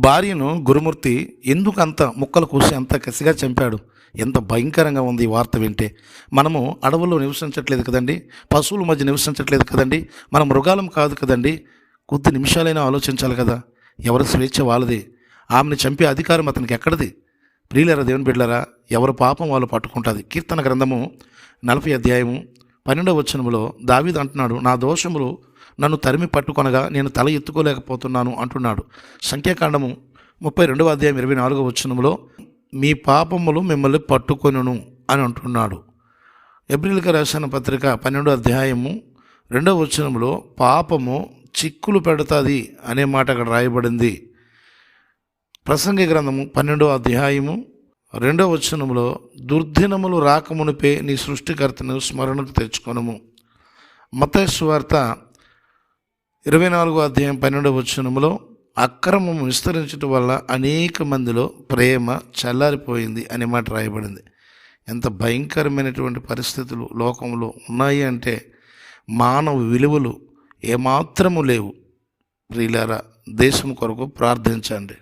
భార్యను గురుమూర్తి ఎందుకు అంత ముక్కలు కోసి అంత కసిగా చంపాడు? ఎంత భయంకరంగా ఉంది ఈ వార్త వింటే. మనము అడవుల్లో నివసించట్లేదు కదండి, పశువుల మధ్య నివసించట్లేదు కదండి, మనం మృగాలం కాదు కదండి. కొద్ది నిమిషాలైనా ఆలోచించాలి కదా. ఎవరి స్వేచ్ఛ వాళ్ళది. ఆమెను చంపే అధికారం అతనికి ఎక్కడిది? ప్రియులరా, దేవుని బిడ్డలారా, ఎవరి పాపం వాళ్ళు పట్టుకుంటుంది. కీర్తన గ్రంథము 40 అధ్యాయము 12వ వచనములో దావీదు అంటున్నాడు, నా దోషములు నన్ను తరిమి పట్టుకొనగా నేను తల ఎత్తుకోలేకపోతున్నాను అంటున్నాడు. సంఖ్యాకాండము 32వ అధ్యాయం 24వ వచనములో మీ పాపములు మిమ్మల్ని పట్టుకొనును అని అంటున్నాడు. ఎబ్రిల్కి రాసిన పత్రిక 12వ అధ్యాయము 2వ వచనములో పాపము చిక్కులు పెడుతుంది అనే మాట అక్కడ రాయబడింది. ప్రసంగి గ్రంథము 12వ అధ్యాయము 2వ వచనములో దుర్దినములు రాకమునిపే నీ సృష్టికర్తను స్మరణకు తెచ్చుకొనుము. మత్తయి సువార్త 24వ అధ్యాయం 12వ వచనములో అక్రమము విస్తరించడం వల్ల అనేక మందిలో ప్రేమ చల్లారిపోయింది అనే మాట రాయబడింది. ఎంత భయంకరమైనటువంటి పరిస్థితులు లోకంలో ఉన్నాయి అంటే మానవ విలువలు ఏమాత్రము లేవు. ప్రియులారా, దేశం కొరకు ప్రార్థించండి.